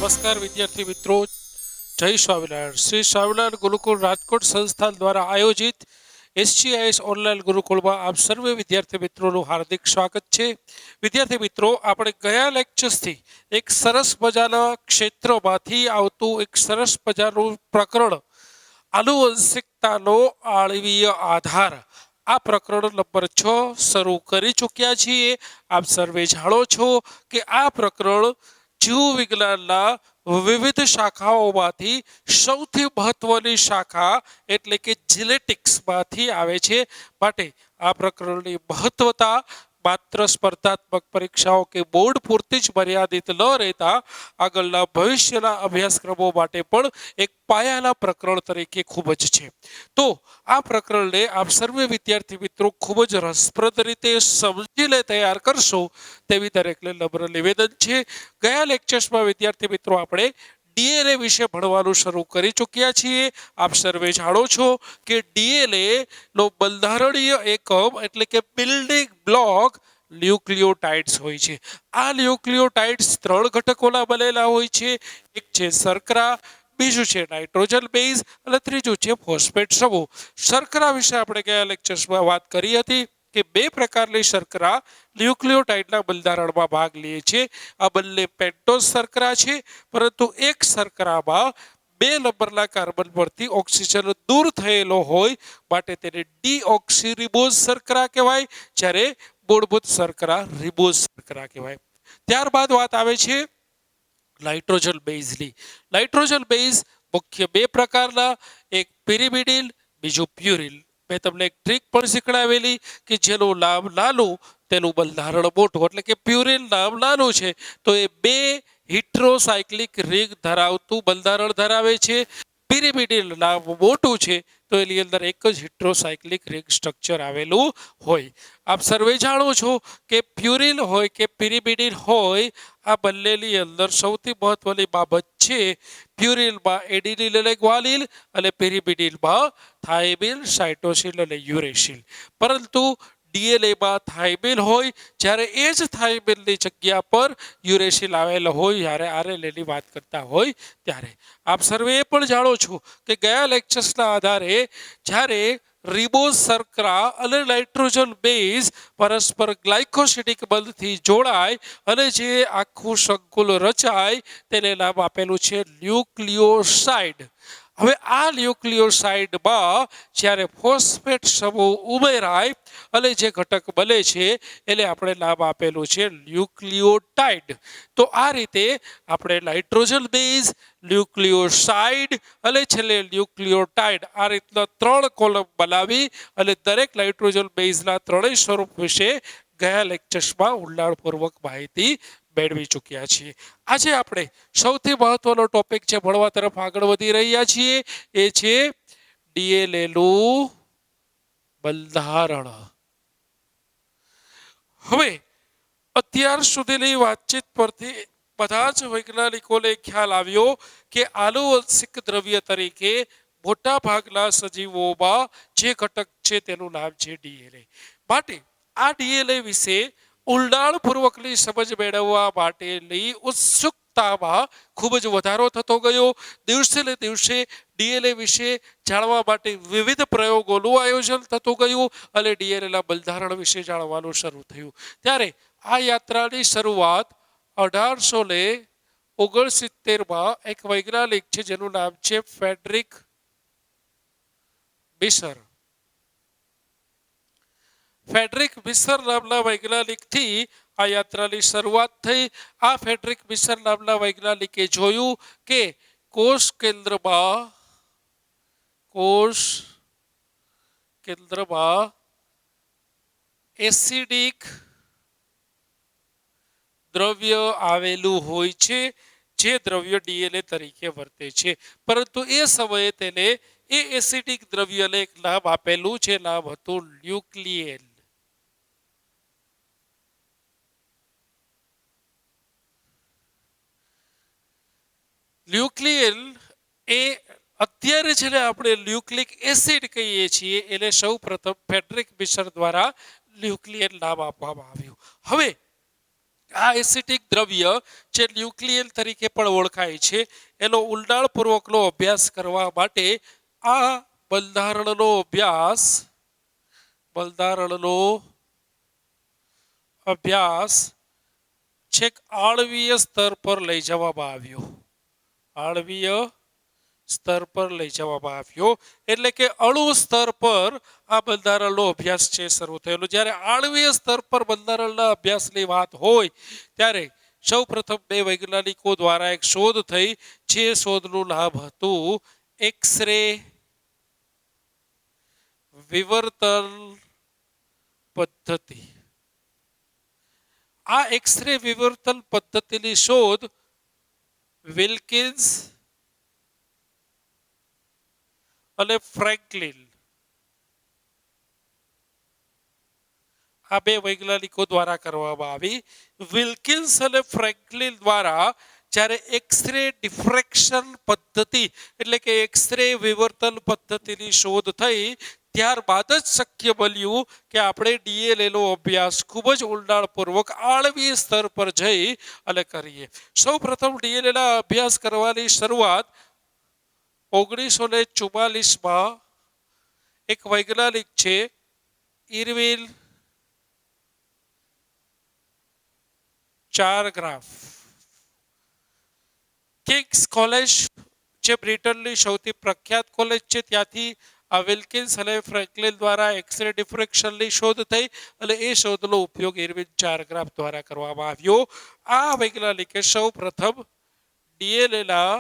નમસ્કાર વિદ્યાર્થી મિત્રો, જય સ્વામિનારાયણ। શ્રી સ્વામિનારાયણ ગુરુકુળ રાજકોટ સંસ્થાન દ્વારા આયોજિત SGIS ઓનલાઈન ગુરુકુળમાં આપ સર્વે વિદ્યાર્થી મિત્રોનું હાર્દિક સ્વાગત છે। વિદ્યાર્થી મિત્રો, આપણે ગયા લેક્ચર્સથી એક સરસ મજાના ક્ષેત્રમાંથી આવતું એક સરસ મજાનું પ્રકરણ આનુવંશિકતાનો આણ્વીય આધાર આ પ્રકરણ નંબર 6 શરૂ કરી ચૂક્યા છીએ। આપ સર્વે જાણો છો કે આ પ્રકરણ જીવ વિજ્ઞાનના વિવિધ શાખાઓમાંથી સૌથી મહત્વની શાખા એટલે કે જીનેટિક્સમાંથી આવે છે। માટે આ પ્રકરણની મહત્વતા માત્ર સ્પર્ધાત્મક પરીક્ષાઓ કે બોર્ડ પૂરતી જ મર્યાદિત ન રહેતા આગળના ભવિષ્યના અભ્યાસક્રમો માટે પણ એક પાયાના પ્રકરણ તરીકે ખૂબ જ છે। તો આ પ્રકરણને આપ સર્વે વિદ્યાર્થી મિત્રો ખૂબ જ રસપ્રદ રીતે સમજીને તૈયાર કરશો તેવી દરેકને નમ્ર નિવેદન છે। ગયા લેક્ચર્સમાં વિદ્યાર્થી મિત્રો આપણે DNA વિશે ભણવાનું શરૂ કરી ચૂક્યા છીએ। આપ સર્વે જાણો છો કે DNA નો બંધારણીય એકમ એટલે કે બિલ્ડિંગ બ્લોક ન્યુક્લિયોટાઇડ્સ હોય છે। આ ન્યુક્લિયોટાઇડ્સ 3 ઘટકોના બનેલા હોય છે। એક છે શર્કરા, બીજું છે નાઇટ્રોજન બેઝ અને ત્રીજું છે ફોસ્ફેટ સમૂહ। શર્કરા વિશે આપણે ગયા લેક્ચર્સમાં વાત કરી હતી કે 2 પ્રકારની શર્કરા ન્યુક્લિયોટાઇડના બંધારણમાં ભાગ લે છે। આ બંને પેન્ટોઝ શર્કરા છે, પરંતુ એક શર્કરામાં 2 નંબરના કાર્બન પરથી ઓક્સિજન દૂર થયેલો હોય માટે તેને ડીઓક્સીરિબોઝ શર્કરા કહેવાય, જ્યારે મૂળભૂત શર્કરા રિબોઝ શર્કરા કહેવાય। ત્યારબાદ વાત આવે છે નાઇટ્રોજન બેઝની। નાઇટ્રોજન બેઝ મુખ્ય 2 પ્રકારના, એક પિરિમિડિન, બીજું પ્યુરિલ। મેં તમને એક ટ્રીક પણ શીખડાવેલી કે જેનું નામ નાનું તેનું બંધારણ મોટું, એટલે કે પ્યુરિલ નામ નાનું છે તો એ 2 હિટ્રોસાયક્લિક રિંગ ધરાવતું બંધારણ ધરાવે છે। પિરિમિડિન નામ મોટું છે તો એની અંદર એક જ હિટ્રોસાયક્લિક રિંગ સ્ટ્રક્ચર આવેલું હોય। આપ સર્વે જાણો છો કે પ્યુરિલ હોય કે પિરિમિડિન હોય, આ બંનેની અંદર સૌથી મહત્વની બાબત છે પ્યુરિલમાં એડિનિલ અને ગ્વાનિલ અને પિરિમિડિનમાં થાઇમિન, સાઇટોસિન અને યુરેસિલ। પરંતુ DNA માં થાઇમિન હોય, જ્યારે એ જ થાઇમિનની જગ્યા પર યુરેસિલ આવેલો હોય જ્યારે RNAની વાત કરતા હોય ત્યારે। આપ સર્વે એ પણ જાણો છો કે ગયા લેક્ચર્સના આધારે જ્યારે રિબોઝ શર્કરા અને નાઇટ્રોજન બેઝ પરસ્પર ગ્લાયકોસિડિક બંધથી જોડાય અને જે આખું સંકુલ રચાય તેને નામ આપેલું છે ન્યુક્લિયોસાઇડ। હવે આ ન્યુક્લિયોસાઇડમાં જ્યારે ફોસ્ફેટ સમૂહ ઉમેરાય અને જે ઘટક બને છે એને આપણે નામ આપેલું છે ન્યુક્લિયોટાઇડ। તો આ રીતે આપણે નાઇટ્રોજન બેઝ, ન્યુક્લિયોસાઇડ અને છેલ્લે ન્યુક્લિયોટાઇડ આ રીતના 3 કોલમ બનાવી અને દરેક નાઇટ્રોજન બેઝના 3 સ્વરૂપ વિશે ગયા લેક્ચર્સમાં ઊંડાણપૂર્વક માહિતી મેળવી ચૂક્યા છીએ। આજે આપણે સૌથી મહત્વનો ટોપિક જે ભણવા તરફ આગળ વધી રહ્યા છીએ એ છે DNA નું બંધારણ। હવે અત્યાર સુધીની વાતચીત પરથી બધા જ વૈજ્ઞાનિકોને ખ્યાલ આવ્યો કે આનુવંશિક દ્રવ્ય તરીકે મોટા ભાગના સજીવોમાં જે ઘટક છે તેનું નામ છે DNA। માટે આ DNA વિશે ઊંડાણપૂર્વકની સમજ મેળવવા માટેની ઉત્સુકતામાં ખૂબ જ વધારો થતો ગયો। દિવસે ને દિવસે DNA વિશે જાણવા માટે વિવિધ પ્રયોગોનું આયોજન થતું ગયું અને DNAના બંધારણ વિશે જાણવાનું શરૂ થયું। ત્યારે આ યાત્રાની શરૂઆત 1869માં એક વૈજ્ઞાનિક છે જેનું નામ છે ફ્રેડરિક મિશર। ફ્રેડરિક મિશર નામના વૈજ્ઞાનિકથી આ યાત્રાની શરૂઆત થઈ। આ ફ્રેડરિક મિશર નામના વૈજ્ઞાનિકે જોયું કે કોષ કેન્દ્રમાં એસિડિક દ્રવ્ય આવેલું હોય છે જે દ્રવ્ય DNA તરીકે વર્તે છે, પરંતુ એ સમયે તેને એ એસિડિક દ્રવ્યને એક નામ આપેલું છે, નામ હતું ન્યુક્લિયેલ। ન્યુક્લિયેલ એ અત્યારે જેને આપણે ન્યુક્લિક એસિડ કહીએ છીએ એને સૌપ્રથમ ફ્રેડરિક મિશર દ્વારા ન્યુક્લિયેલ નામ આપવામાં આવ્યું। હવે આ એસિટિક દ્રવ્ય જે ન્યુક્લિયન તરીકે પણ ઓળખાય છે એનો ઊંડાણપૂર્વકનો અભ્યાસ કરવા માટે આ બંધારણનો અભ્યાસ છેક આણ્વીય સ્તર પર લઈ જવામાં આવ્યો. આણ્વીય સ્તર પર લઈ જવામાં આવ્યો એટલે કે અણુ સ્તર પર આ બંધારણનો અભ્યાસ છે શરૂ થયેલો. જ્યારે આણ્વીય સ્તર પર બંધારણના અભ્યાસની વાત હોય ત્યારે સૌ પ્રથમ બે વૈજ્ઞાનિકો દ્વારા એક શોધ થઈ, જે શોધનું નામ હતું એક્સ-રે વિવર્તન પદ્ધતિ. આ એક્સ-રે વિવર્તન પદ્ધતિની શોધ વિલ્કિન્સ અને ફ્રેન્કલિન આ બે વૈજ્ઞાનિકો દ્વારા કરવામાં આવી. વિલ્કિન્સ અને ફ્રેન્કલિન દ્વારા જ્યારે એક્સ-રે ડિફ્રેક્શન પદ્ધતિ એટલે કે એક્સ-રે વિવર્તન પદ્ધતિની શોધ થઈ, ત્યારબાદ જ શક્ય બન્યું કે આપણે ડીએનએનો અભ્યાસ ખૂબ જ ઊંડાણપૂર્વક આણ્વીય સ્તર પર જઈ અને કરીએ. સૌ પ્રથમ ડીએનએના અભ્યાસ કરવાની શરૂઆત 1944માં એક વૈજ્ઞાનિક છે ઇરવિન ચારગ્રાફ, કિંગ્સ કોલેજ જે બ્રિટનની સૌથી પ્રખ્યાત કોલેજ છે ત્યાંથી આ વિલ્કિન્સ અને ફ્રેન્કલિન દ્વારા એક્સ-રે ડિફ્રેક્શનની શોધ થઈ અને એ શોધનો ઉપયોગ ઇરવિન ચારગ્રાફ દ્વારા કરવામાં આવ્યો. આ વૈજ્ઞાનિકે સૌ પ્રથમ ડીએનએના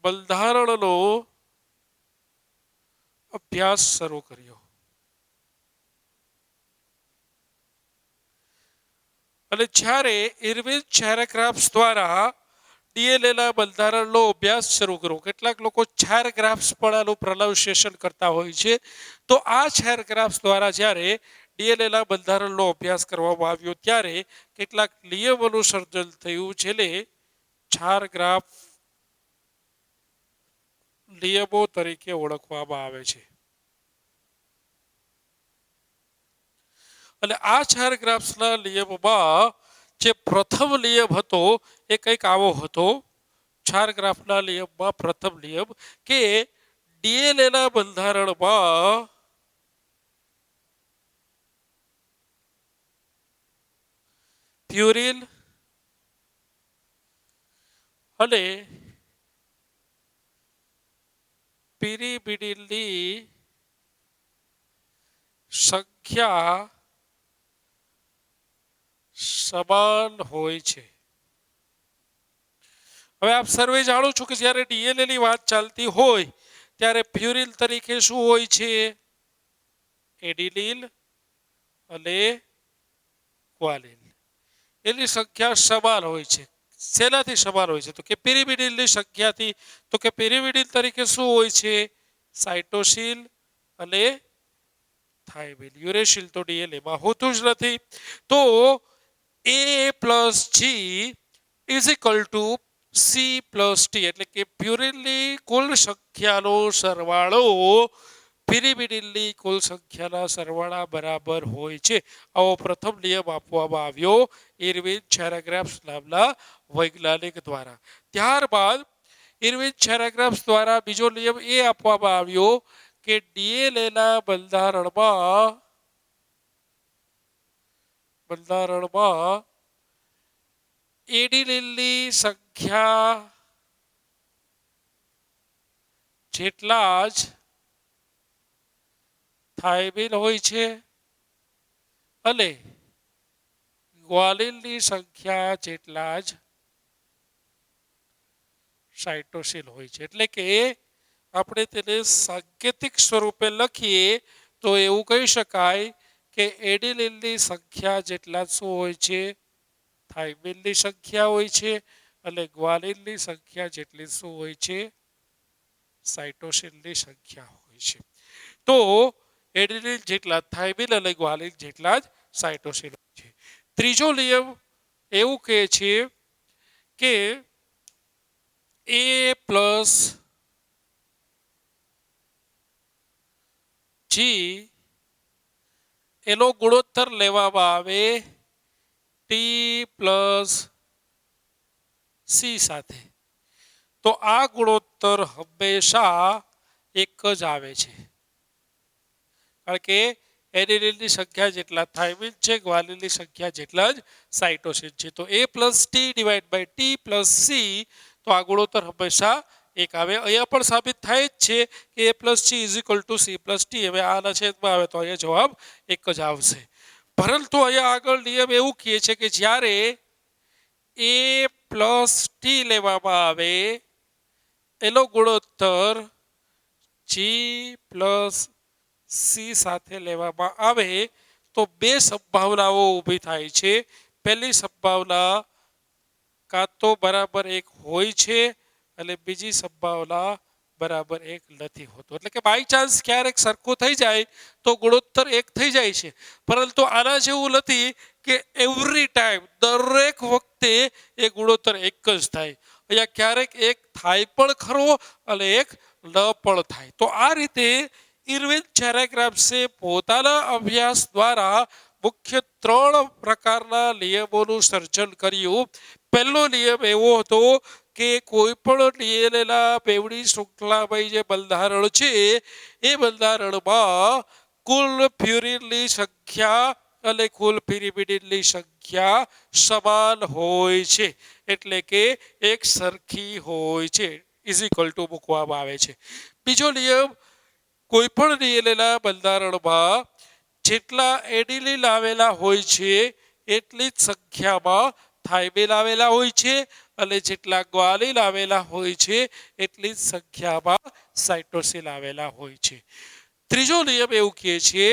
બંધારણનો અભ્યાસ શરૂ કર્યો અને જ્યારે ઇરવિન ચારગ્રાફ્સ દ્વારા ડીએનએના બંધારણનો અભ્યાસ શરૂ કર્યો, કેટલાક લોકો ચારગ્રાફ્સ પણ આનું પ્રોનાઉન્સિએશન કરતા હોય છે, તો આ ચારગ્રાફ્સ દ્વારા જ્યારે ડીએનએના બંધારણનો અભ્યાસ કરવામાં આવ્યો ત્યારે કેટલાક નિયમોનું સર્જન થયું, જેને ચારગ્રાફ નિયમો તરીકે ઓળખવામાં આવે છે. અને આ ચારગ્રાફ્સના નિયમમાં જે પ્રથમ નિયમ હતો એ કંઈક આવો હતો. ચારગ્રાફના નિયમમાં પ્રથમ નિયમ કે ડીએનએના બંધારણમાં પ્યુરિન અને પિરિમિડિનની સંખ્યા સમાન હોય છે. હવે આપ સર્વે જાણો છો કે જ્યારે ડીએનએની વાત ચાલતી હોય ત્યારે પ્યુરિન તરીકે શું હોય છે? એડિનિન અને ગ્વાનિન. એની સંખ્યા સમાન હોય છે. શેનાથી સમાન હોય છે? તો કે પિરિમિડિનની સંખ્યાથી. તો કે પિરિમિડિન તરીકે શું હોય છે? સાઇટોસિન અને થાઇમિન. યુરેસિલ તો ડીએનએમાં હોતું જ નથી. તો A plus G is equal to C plus T, એટલે કે પ્યુરિનની કુલ સંખ્યાનો સરવાળો પિરિમિડિનની કુલ સંખ્યાના સરવાળા બરાબર હોય છે. આવો પ્રથમ નિયમ આપવામાં આવ્યો ઇરવિન ચારગ્રાફ્સ નામના વૈજ્ઞાનિક દ્વારા. ત્યારબાદ ઇરવિન ચારગ્રાફ્સ દ્વારા બીજો નિયમ એ આપવામાં આવ્યો કે ડીએનએના બંધારણમાં એડિનિનની સંખ્યા જેટલા જ થાઇમિન હોય છે અને ગ્વાનિનની સંખ્યા જેટલા જ સાઇટોસિન હોય છે. એટલે કે આપણે તેને સાંકેતિક સ્વરૂપે લખીએ તો એવું કહી શકાય કે એડિનિનની સંખ્યા જેટલા શું હોય છે? થાઇમિનની સંખ્યા હોય છે અને ગ્વાનિનની સંખ્યા જેટલી શું હોય છે? સાઇટોસિનની સંખ્યા હોય છે. તો એડિનિન જેટલા થાઇમિન અને ગ્વાનિન જેટલા જ સાઇટોસિન હોય છે. ત્રીજો નિયમ એવું કહે છે કે A પ્લસ જી એનો ગુણોત્તર લેવામાં આવે ટી પ્લસ સી સાથે, તો આ ગુણોત્તર હંમેશા એક જ આવે છે, કારણ કે એડિનિનની સંખ્યા જેટલા થાઇમિન છે, ગ્વાલિનની સંખ્યા જેટલા જ સાઇટોસિન છે. તો A plus T divide by T plus C, તો આ ગુણોત્તર હંમેશા એક આવે. અહીંયા પણ સાબિત થાય જ છે કે A plus she is equal to C plus T. હવે આના છેદમાં આવે તો અહીંયા જવાબ એક જ આવશે. પરંતુ અહીંયા આગળ નિયમ એવું કહે છે કે જ્યારે A પ્લસ ટી લેવામાં આવે એનો ગુણોત્તર જી પ્લસ સી સાથે લેવામાં આવે તો બે સંભાવનાઓ ઊભી થાય છે. પહેલી સંભાવના કાં તો બરાબર એક હોય છે અને બીજી સંભાવના બરાબર એક નથી હોતો. એટલે કે બાય ચાન્સ ક્યારેક સરખું થઈ જાય તો ગુણોત્તર એક થઈ જાય છે, પરંતુ આના જેવું નથી કે એવરી ટાઈમ દરેક વખતે એ ગુણોત્તર એક જ થાય. અહીંયા ક્યારેક એક થાય પણ ખરો અને એક ન પણ થાય. તો આ રીતે ઇરવિન ઝેરેગ્રામ્સે પોતાના અભ્યાસ દ્વારા મુખ્ય ત્રણ પ્રકારના નિયમોનું સર્જન કર્યું. પહેલો નિયમ એવો હતો કે કોઈ પણ ડીએનએના બેવડી શૃંખલામય જે બંધારણ છે એ બંધારણમાં કુલ પ્યુરિનની સંખ્યા અને કુલ પિરિમિડિનની સંખ્યા સમાન હોય છે, એટલે કે એક સરખી હોય છે, ઇઝ ઇક્વલ ટુ મૂકવામાં આવે છે. બીજો નિયમ, કોઈ પણ ડીએનએના બંધારણમાં જેટલા એડિનિન આવેલા હોય છે એટલી જ સંખ્યામાં થાઇમિન આવેલા હોય છે અને જેટલા ગ્વાલિન આવેલા હોય છે એટલી જ સંખ્યામાં સાઇટોસિન આવેલા હોય છે. ત્રીજો નિયમ એવું કહે છે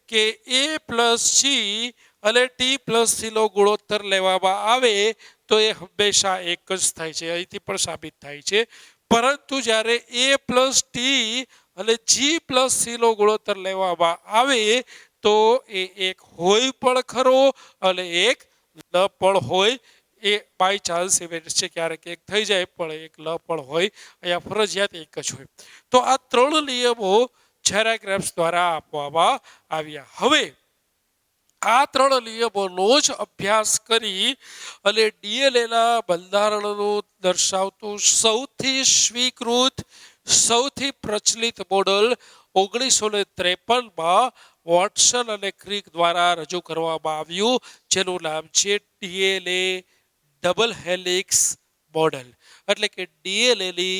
કે A પ્લસ સી અને ટી પ્લસ સીનો ગુણોત્તર લેવામાં આવે તો એ હંમેશા એક જ થાય છે. અહીંથી પણ સાબિત થાય છે. પરંતુ જ્યારે A પ્લસ ટી અને જી પ્લસ સીનો ગુણોત્તર લેવામાં આવે તો એ એક હોય પણ ખરો અને એક ન પણ હોય. એ બાય ચાન્સ ઇવેન્ટ છે, ક્યારેક એક થઈ જાય પણ એક ન પણ હોય. અહીંયા ફરજિયાત એક જ હોય. તો આ ત્રણ નિયમો ઝેરેગ્રામ્સ દ્વારા આપવામાં આવ્યા. હવે આ ત્રણ નિયમોનો જ અભ્યાસ કરી અને ડીએનએના બંધારણનું દર્શાવતું સૌથી સ્વીકૃત, સૌથી પ્રચલિત મોડલ 1953માં વોટસન અને ક્રિક દ્વારા રજૂ કરવામાં આવ્યું, જેનું નામ છે ડીએનએ ડબલ હેલિક્સ મોડલ, એટલે કે ડીએનએની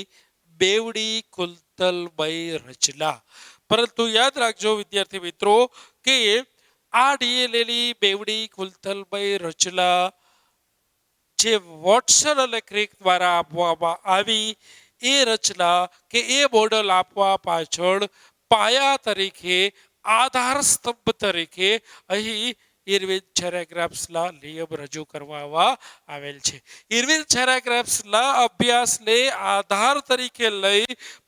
બેવડી કુંતલમય રચના. પરંતુ યાદ રાખજો વિદ્યાર્થી મિત્રો કે આ ડીએનએની બેવડી કુંતલમય રચના જે વોટસન અને ક્રિક દ્વારા આપવામાં આવી, એ રચના કે એ મોડલ આપવા પાછળ પાયા તરીકે, આધાર સ્તંભ તરીકે અહીં ઇરવિન ઝેરેગ્રામ્સના નિયમ રજૂ કરવામાં આવેલ છે. ઇરવિન ઝેરેગ્રામ્સના અભ્યાસને આધાર તરીકે લઈ,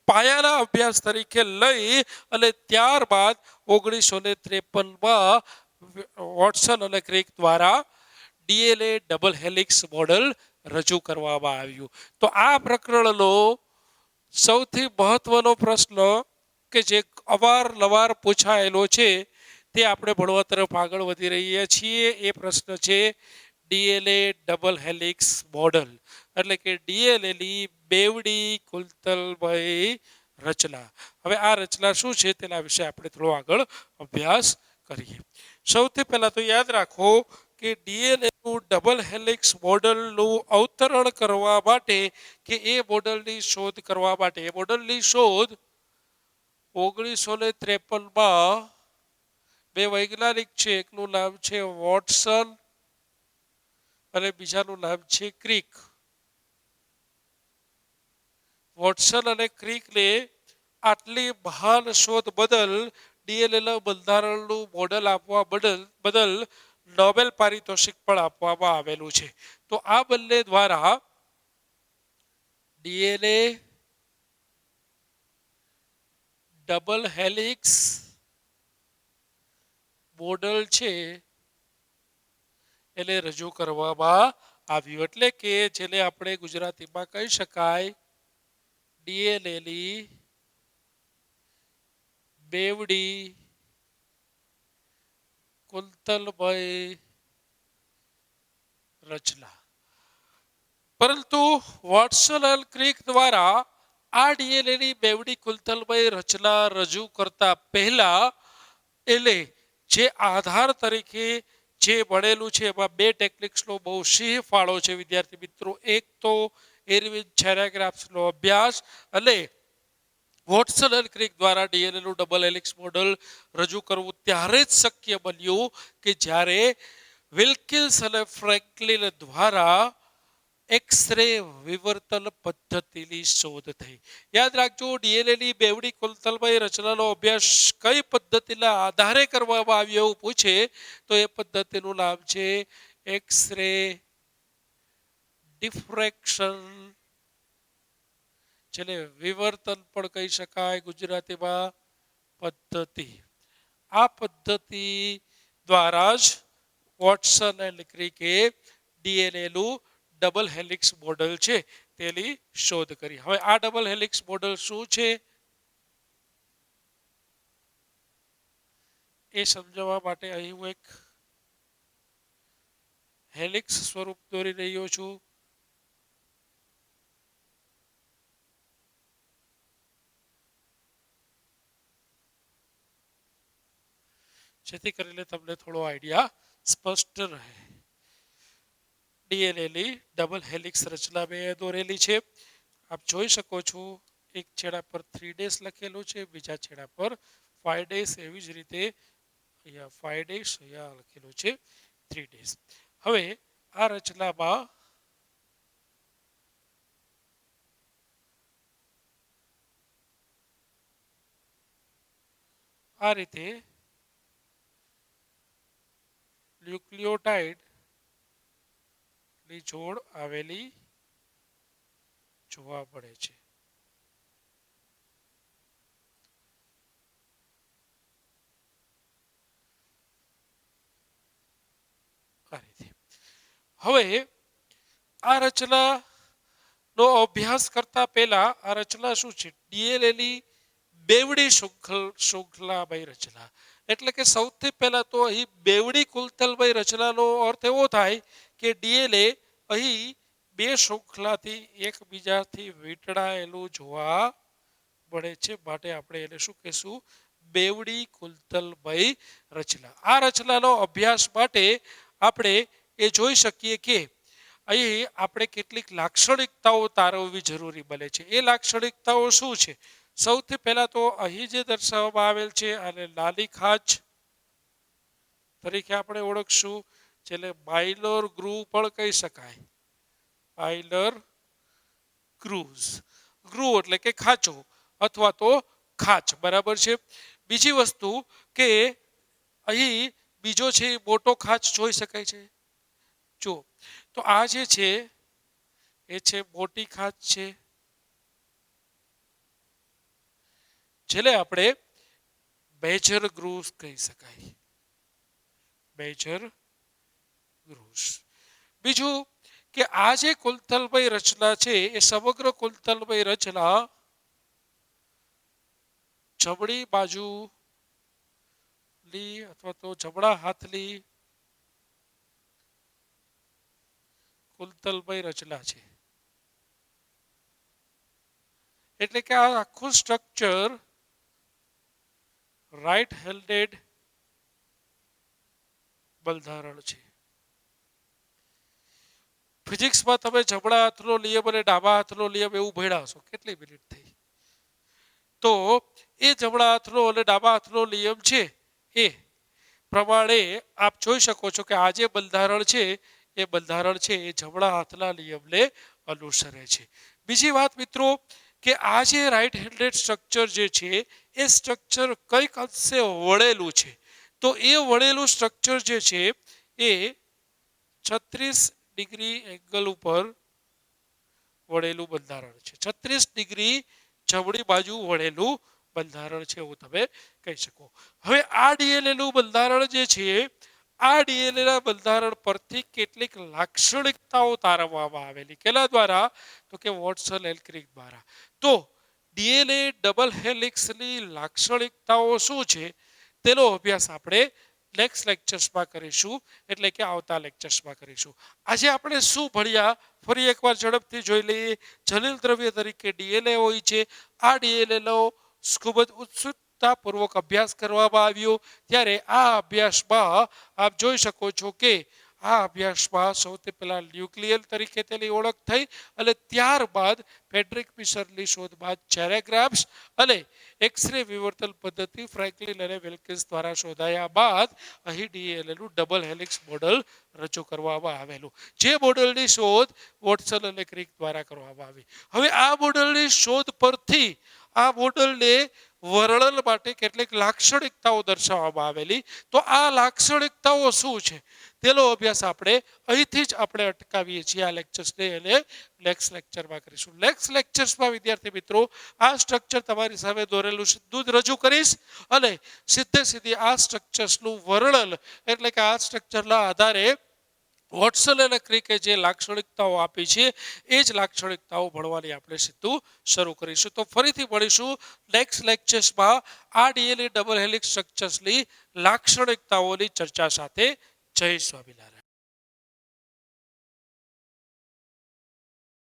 પાયાના અભ્યાસ તરીકે લઈ અને ત્યારબાદ 1953માં વોટસન અને ક્રિક દ્વારા ડીએનએ ડબલ હેલિક્સ મોડલ રજૂ કરવામાં આવ્યું. તો આ પ્રકરણનો સૌથી મહત્વનો પ્રશ્ન કે જે અવારનવાર પૂછાયેલો છે તે આપણે ભણવા તરફ આગળ વધી રહ્યા છીએ. એ પ્રશ્ન છે ડીએનએ ડબલ હેલિક્સ મોડલ, એટલે કે ડીએનએની બેવડી કુંતલમય રચના. હવે આ રચના શું છે તેના વિશે આપણે થોડો આગળ અભ્યાસ કરીએ. સૌથી પહેલા તો યાદ રાખો કે ડીએનએનું ડબલ હેલિક્સ મોડલનું અવતરણ કરવા માટે કે એ મોડલની શોધ કરવા માટે, એ મોડલની શોધ 1953માં બે વૈજ્ઞાનિક છે, એકનું નામ છે વોટસન અને બીજાનું નામ છે ક્રિક. વોટસન અને ક્રિકને આટલી મહાન શોધ બદલ, ડીએનએના બંધારણનું મોડલ આપવા બદલ નોબેલ પારિતોષિક પણ આપવામાં આવેલું છે. તો આ બંને દ્વારા ડીએનએ ડબલ હેલિક્સ મોડલ છે એને રજૂ કરવામાં આવ્યું, એટલે કે જેને આપણે ગુજરાતીમાં કહી શકાય ડીએનએની બેવડી કુંતલમય રચના. પરંતુ વોટસન એન્ડ ક્રિક દ્વારા આ ડીએનએની બેવડી કુલતલમય રચના રજૂ કરતા પહેલા એટલે જે આધાર તરીકે જે મળેલું છે એમાં બે ટેકનિક્સનો બહુ સિંહ ફાળો છે વિદ્યાર્થી મિત્રો. એક તો એરવિન થેરાગ્રાફ્સનો અભ્યાસ અને વોટસન એન્ડ ક્રિક દ્વારા ડીએનએનું ડબલ હેલિક્સ મોડલ રજૂ કરવું ત્યારે જ શક્ય બન્યું કે જ્યારે વિલ્કિન્સ અને ફ્રેન્કલિન દ્વારા એક્સ-રે વિવર્તન પદ્ધતિની શોધ થઈ. યાદ રાખજો, ડીએનએની બેવડી કુલતલમય રચનાનો અભ્યાસ કઈ પદ્ધતિના આધારે કરવામાં આવ્યો એવું પૂછે તો એ પદ્ધતિનું નામ છે એક્સ-રે ડિફ્રેક્શન, જેને વિવર્તન પણ કહી શકાય ગુજરાતીમાં પદ્ધતિ. આ પદ્ધતિ દ્વારા જ વોટસન એન્ડ ક્રિકે ડીએનએનું ડબલ હેલિક્સ મોડલ છે તેની શોધ કરી. હવે આ ડબલ હેલિક્સ મોડલ શું છે એ સમજાવવા માટે અહીં હું એક હેલિક્સ સ્વરૂપ દોરી રહ્યો છું. જેથી કરીને તમને થોડો આઈડિયા સ્પષ્ટ રહે. ડીએનએની ડબલ હેલિક્સ રચના મેં દોરેલી છે. આપ જોઈ શકો છો, એક છેડા પર 3 ડેશ લખેલું છે, બીજા છેડા પર 5 ડેશ, એવી જ રીતે અહીંયા 5 ડેશ, અહીંયા લખેલું છે 3 ડેશ. હવે આ રચનામાં આ રીતે ન્યુક્લિયોટાઇડ ની જોડ આવેલી જોવા મળે છે. હવે આ રચનાનો અભ્યાસ કરતા પહેલા આ રચના શું છે? ડીએનએની બેવડી શૃંખલામય રચના. એટલે કે સૌથી પહેલા તો અહીં બેવડી કુલતલમય રચનાનો અર્થ એવો થાય કે ડીએનએ અહીં બે શૃંખલાથી એકબીજાથી વીંટળાયેલું જોવા મળે છે, માટે આપણે એને શું કહેશું? બેવડી કુલતલમય રચના. આ રચનાનો અભ્યાસ માટે આપણે એ જોઈ શકીએ કે અહીં આપણે કેટલીક લાક્ષણિકતાઓ તારવવી જરૂરી બને છે. એ લાક્ષણિકતાઓ શું છે? સૌથી પહેલા તો અહીં જે દર્શાવવામાં આવેલ છે અને નાની ખાંચ તરીકે આપણે ઓળખશું, જેને માઇનર ગ્રુવ પણ કહી શકાય. માઇનર ગ્રુવ્સ, ગ્રુવ એટલે કે ખાંચો અથવા તો ખાંચ, બરાબર છે. બીજી વસ્તુ કે અહીં બીજો છે મોટો ખાંચ જોઈ શકાય છે. જો તો આ જે છે એ છે મોટી ખાંચ છે, જેને આપણે મેજર ગ્રુવ્સ કહી શકાય. Major grooves. બીજું કે આ જે કુલતલમય રચના છે એ સમગ્ર કુલતલમય રચના જમણી બાજુની અથવા તો જમણા હાથની કુલતલમય રચના છે. એટલે કે આ આખું સ્ટ્રક્ચર રાઈટ હેન્ડેડ બંધારણ છે. ફિઝિક્સમાં તમે જમણા હાથનો નિયમ અને ડાબા હાથનો નિયમ એવું ભણ્યા હશો. કેટલી મિનિટ થઈ? તો એ જમણા હાથનો અને ડાબા હાથનો નિયમ છે એ પ્રમાણે આપ જોઈ શકો છો કે આ જે બંધારણ છે એ બંધારણ છે એ જમણા હાથના નિયમને અનુસરે છે. બીજી વાત મિત્રો કે આ જે રાઈટ હેન્ડેડ સ્ટ્રક્ચર જે છે એ સ્ટ્રક્ચર કઈક અંશે વળેલું છે. તો એ વળેલું સ્ટ્રક્ચર જે છે એ 36 ડિગ્રી એંગલ ઉપર વળેલું બંધારણ છે. 36 ડિગ્રી જમણી બાજુ વળેલું બંધારણ છે એવું તમે કહી શકો. હવે આ ડીએનએનું બંધારણ જે છે, આ ડીએનએના બંધારણ પરથી કેટલીક લાક્ષણિકતાઓ તારવવામાં આવેલી. કેના દ્વારા? તો કે વોટસન એન્ડ ક્રિક દ્વારા. તો ડીએનએ ડબલ હેલિક્સની લાક્ષણિકતાઓ શું છે તેનો અભ્યાસ આપણે નેક્સ્ટ લેક્ચર્સમાં કરીશું, એટલે કે આવતા લેક્ચર્સમાં કરીશું. આજે આપણે શું ભણ્યા ફરી એકવાર ઝડપથી જોઈ લઈએ. જલીલ દ્રવ્ય તરીકે ડીએનએ હોય છે. આ ડીએનએનો ખૂબ જ ઉત્સુકતાપૂર્વક અભ્યાસ કરવામાં આવ્યો. ત્યારે આ અભ્યાસમાં આપ જોઈ શકો છો કે આ અભ્યાસમાં સૌથી પહેલા ન્યુક્લિયર તરીકે તેની ઓળખ થઈ અને ત્યારબાદ ફેડરિક મિશરની શોધ બાદ ચેરેગ્રાફ્સ અને એક્સરે વિવર્તન પદ્ધતિ ફ્રેન્કલિન અને વિલ્કિન્સ દ્વારા શોધાયા બાદ અહીં ડીએનએનું ડબલ હેલિક્સ મોડલ રજૂ કરવામાં આવેલું, જે મોડલની શોધ વોટસન અને ક્રિક દ્વારા કરવામાં આવી. હવે આ મોડલની શોધ પરથી આ મોડલને વર્ણન માટે કેટલીક લાક્ષણિકતાઓ દર્શાવવામાં આવેલી. તો આ લાક્ષણિકતાઓ શું છે તેનો અભ્યાસ આપણે અહીંથી જ આપણે અટકાવીએ છીએ આ લેક્ચર્સને, અને નેક્સ્ટ લેક્ચરમાં કરીશું. નેક્સ્ટ લેક્ચર્સમાં વિદ્યાર્થી મિત્રો આ સ્ટ્રક્ચર તમારી સામે દોરેલું સીધું જ રજૂ કરીશ અને સીધી આ સ્ટ્રક્ચર્સનું વર્ણન, એટલે કે આ સ્ટ્રક્ચરના આધારે વોટસન અને ક્રિકે જે લાક્ષણિકતાઓ આપી છે એ જ લાક્ષણિકતાઓ ભણવાની આપણે સીધું શરૂ કરીશું. તો ફરીથી મળીશું નેક્સ્ટ લેક્ચર્સમાં આ ડીએનએ ડબલ હેલિક્સ સ્ટ્રક્ચર્સની લાક્ષણિકતાઓની ચર્ચા સાથે. જય સ્વામિનારાયણ.